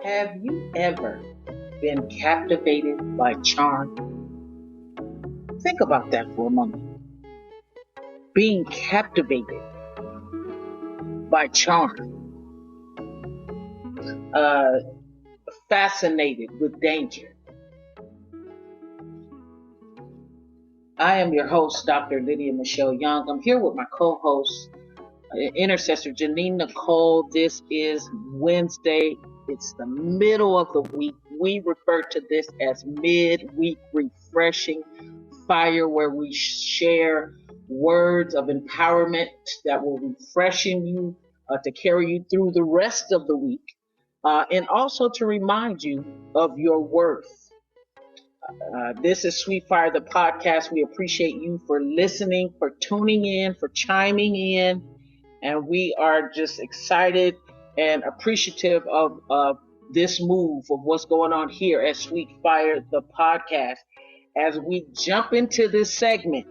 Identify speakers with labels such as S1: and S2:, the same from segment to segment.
S1: Have you ever been captivated by charm? Think about that for a moment. Being captivated by charm, uh, fascinated with danger. I am your host, Dr. Lydia Michelle Young. I'm here with my co-host, intercessor Janine Nicole. This is Wednesday. It's the middle of the week. We refer to this as midweek refreshing fire, where we share words of empowerment that will refreshen you to carry you through the rest of the week, and also to remind you of your worth. This is Sweet Fire, the podcast. We appreciate you for listening, for tuning in, for chiming in, and we are just excited and appreciative of this move of what's going on here at Sweet Fire, the podcast. As we jump into this segment,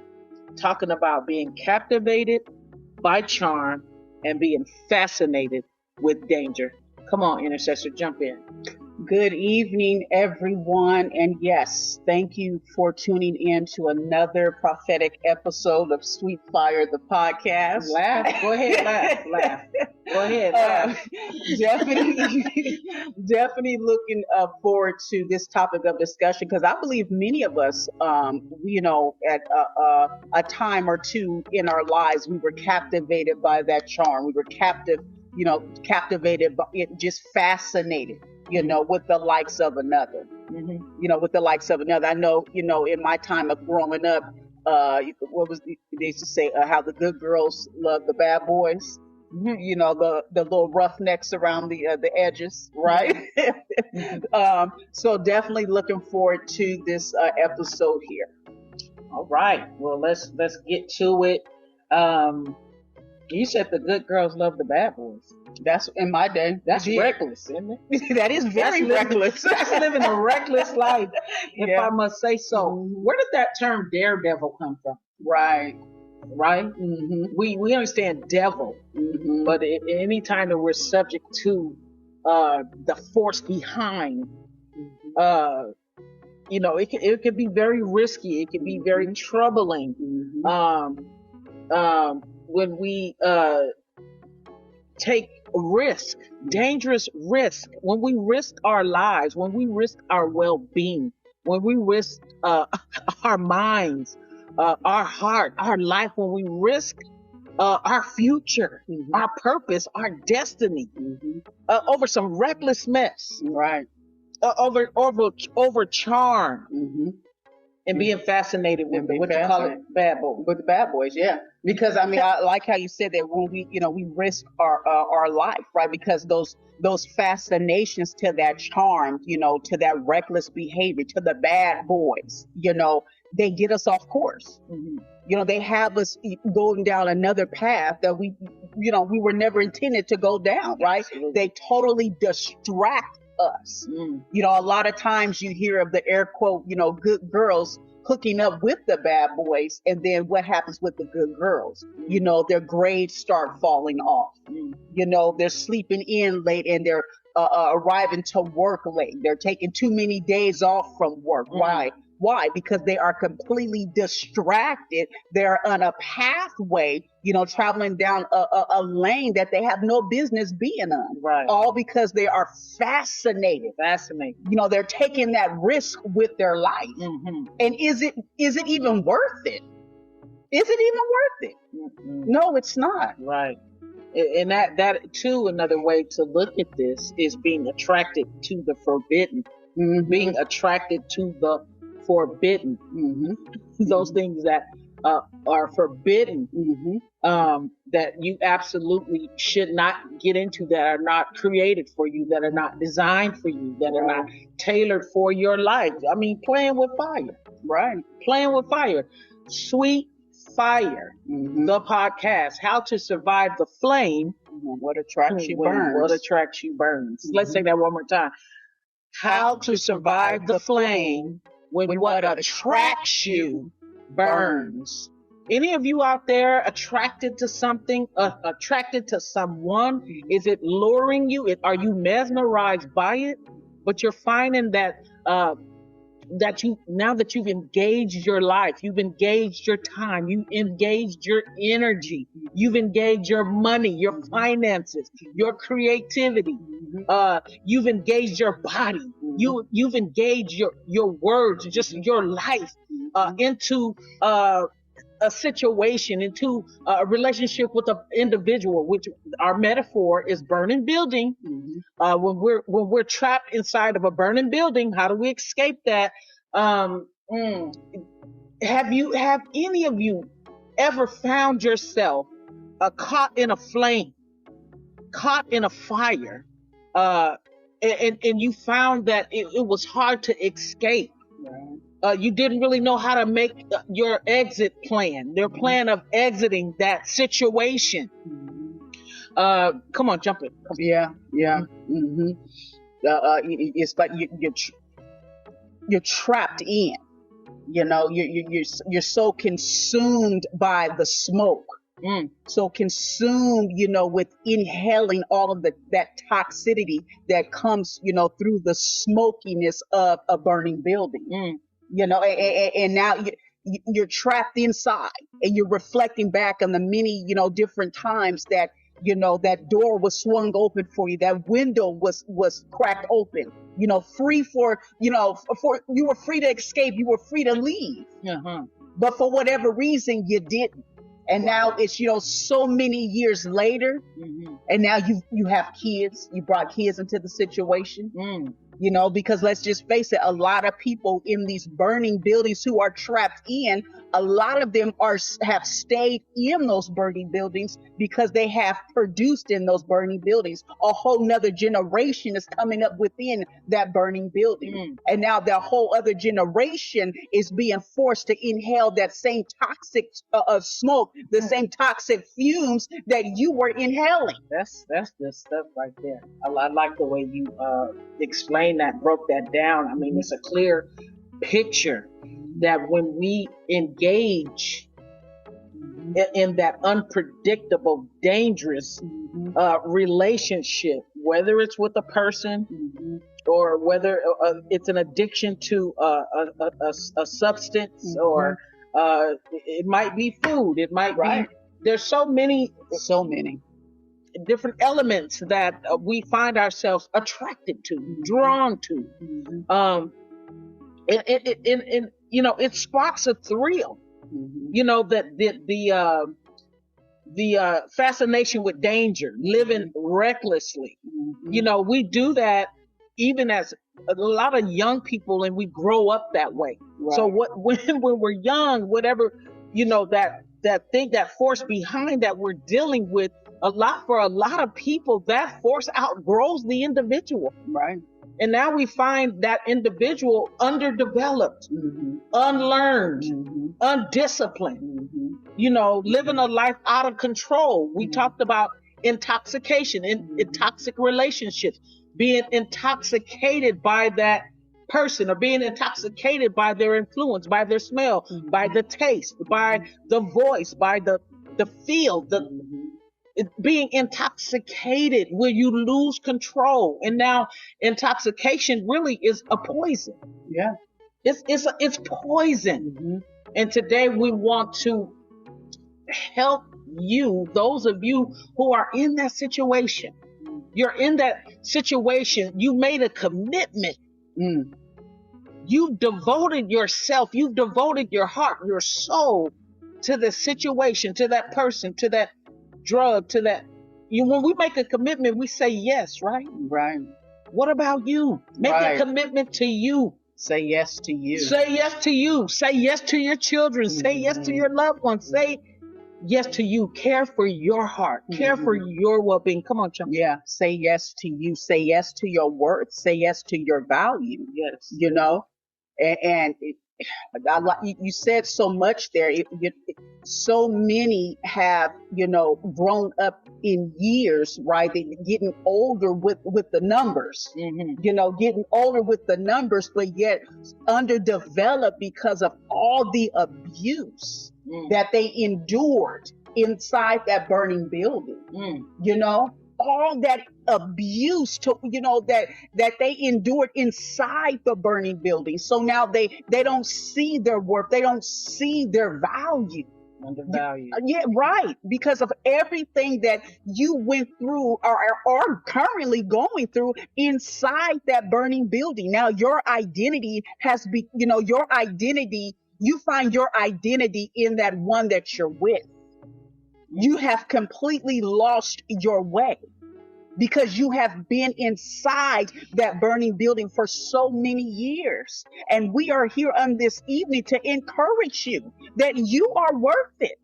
S1: talking about being captivated by charm and being fascinated with danger. Come on, intercessor, jump in.
S2: Good evening, everyone. And yes, thank you for tuning in to another prophetic episode of Sweet Fire, the podcast.
S1: Laugh. Go ahead, laugh. Go ahead, laugh.
S2: Definitely looking forward to this topic of discussion, because I believe many of us, at a time or two in our lives, we were captivated by that charm. We were captivated by it, just fascinated, with the likes of another. With the likes of another. I know, in my time of growing up, they used to say, how the good girls love the bad boys. The little roughnecks around the edges, right? So definitely looking forward to this episode here.
S1: All right. Well, let's get to it. You said the good girls love the bad boys.
S2: That's in my day.
S1: That's reckless, isn't it?
S2: That is very reckless.
S1: That's living a reckless life, if I must say so. Where did that term daredevil come from?
S2: Right.
S1: Mm-hmm. We understand devil, but any time that we're subject to the force behind, it could be very risky. It can be very troubling. When we take risk, dangerous risk, when we risk our lives, when we risk our well-being, when we risk our minds, our heart, our life, when we risk our future, our purpose, our destiny, over some reckless mess,
S2: right?
S1: Over charm, and being fascinated with what you call it, bad boys.
S2: With the bad boys, yeah. Because I like how you said that when we risk our life, right? Because those fascinations to that charm, to that reckless behavior, to the bad boys, they get us off course. They have us going down another path that we were never intended to go down, right?
S1: Absolutely.
S2: They totally distract us. A lot of times you hear of the air quote, good girls hooking up with the bad boys, and then what happens with the good girls? Their grades start falling off. They're sleeping in late, and they're arriving to work late. They're taking too many days off from work. Why? Because they are completely distracted. They're on a pathway, traveling down a lane that they have no business being on.
S1: Right.
S2: All because they are fascinated. They're taking that risk with their life. And is it even worth it? Is it even worth it? No, it's not.
S1: Right. And that too, another way to look at this is being attracted to the forbidden, being attracted to the forbidden, those things that are forbidden, that you absolutely should not get into, that are not created for you, that are not designed for you, that are not tailored for your life. I mean, playing with fire,
S2: right?
S1: Playing with fire. Sweet Fire, the podcast, how to survive the flame.
S2: What attracts you burns.
S1: What attracts you burns. Let's say that one more time. How to survive the flame when what attracts you burns. Any of you out there attracted to something, attracted to someone? Is it luring you? Are you mesmerized by it? But you're finding that now that you've engaged your life, you've engaged your time, you've engaged your energy, you've engaged your money, your finances, your creativity, you've engaged your body, you've engaged your words, just your life into a situation, into a relationship with an individual, which our metaphor is burning building. When we're trapped inside of a burning building, how do we escape that? Have any of you ever found yourself caught in a flame, caught in a fire, and you found that it was hard to escape? You didn't really know how to make your exit plan, their plan of exiting that situation. Come on, jump in.
S2: Yeah. It's like you're trapped in. You're so consumed by the smoke, so consumed, with inhaling all of that toxicity that comes, through the smokiness of a burning building. And now you're trapped inside, and you're reflecting back on the many, different times that, that door was swung open for you, that window was cracked open, free for you were free to escape, you were free to leave, but for whatever reason you didn't. And now it's, so many years later, and now you have kids, you brought kids into the situation. Because let's just face it, a lot of people in these burning buildings who are trapped in, a lot of them have stayed in those burning buildings because they have produced in those burning buildings. A whole nother generation is coming up within that burning building. And now that whole other generation is being forced to inhale that same toxic smoke, the same toxic fumes that you were inhaling.
S1: That's the stuff right there. I like the way you explained that, broke that down. I mean, it's a clear picture that when we engage in that unpredictable, dangerous relationship, whether it's with a person or whether it's an addiction to a substance, or it might be food, it might be, there's so many different elements that we find ourselves attracted to, drawn to. It sparks a thrill. That the fascination with danger, living recklessly. We do that even as a lot of young people, and we grow up that way. So when we're young, whatever, that force behind that we're dealing with, for a lot of people, that force outgrows the individual. And now we find that individual underdeveloped, unlearned, undisciplined, living a life out of control. We talked about intoxication, in toxic relationships, being intoxicated by that person, or being intoxicated by their influence, by their smell, by the taste, by the voice, by the feel, being intoxicated where you lose control. And now intoxication really is a poison. It's poison. And today we want to help you, those of you who are in that situation. You're in that situation, you made a commitment. You've devoted yourself, you've devoted your heart, your soul to the situation, to that person, to that drug, to that. When we make a commitment, we say yes, right? What about you? Make a commitment to you.
S2: Say yes to you.
S1: Say yes to you. Say yes to your children. Say yes to your loved ones. Say yes to you. Care for your heart. Care for your well-being. Come on, Chum.
S2: Say yes to you. Say yes to your worth. Say yes to your value.
S1: Yes.
S2: And you said so much there. So many have, grown up in years, right? They're getting older with the numbers, getting older with the numbers, but yet underdeveloped because of all the abuse that they endured inside that burning building. You know, all that abuse to, you know, that they endured inside the burning building. So now they don't see their worth, they don't see their value.
S1: Undervalued.
S2: Yeah, right. Because of everything that you went through or are currently going through inside that burning building. Now your identity has been, you know, your identity, you find your identity in that one that you're with. You have completely lost your way because you have been inside that burning building for so many years. And we are here on this evening to encourage you that you are worth it.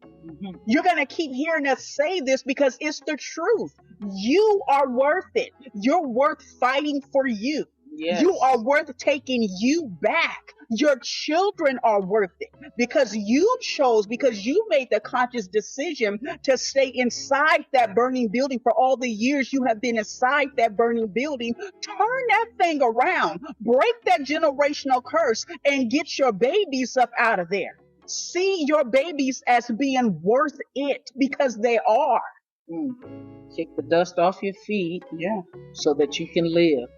S2: You're going to keep hearing us say this because it's the truth. You are worth it. You're worth fighting for you.
S1: Yes.
S2: You are worth taking you back. Your children are worth it because you chose, because you made the conscious decision to stay inside that burning building for all the years you have been inside that burning building. Turn that thing around, break that generational curse, and get your babies up out of there. See your babies as being worth it because they are.
S1: Kick the dust off your feet, so that you can live.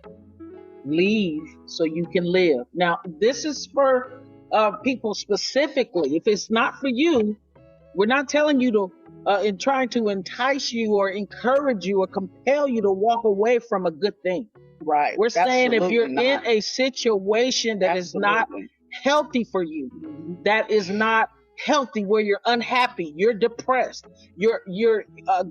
S1: Leave so you can live. Now, this is for people specifically. If it's not for you, we're not telling you to, in trying to entice you or encourage you or compel you to walk away from a good thing.
S2: Right.
S1: We're saying if you're
S2: not.
S1: in a situation that is not healthy for you, that is not healthy, where you're unhappy, you're depressed, you're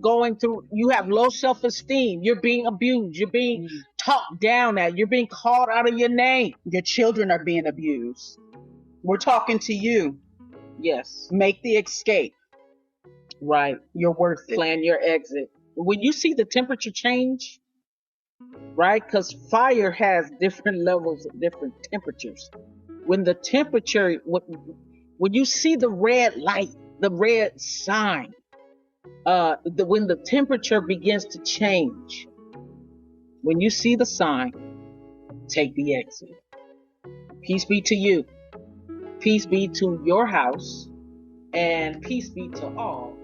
S1: going through, you have low self-esteem, you're being abused, you're being talked down at, you're being called out of your name,
S2: your children are being abused. We're talking to you.
S1: Yes.
S2: Make the escape.
S1: Right.
S2: You're worth it.
S1: Plan your exit. When you see the temperature change, right? Because fire has different levels of different temperatures. When the temperature, when you see the red light, the red sign, when the temperature begins to change, when you see the sign, take the exit. Peace be to you. Peace be to your house, and peace be to all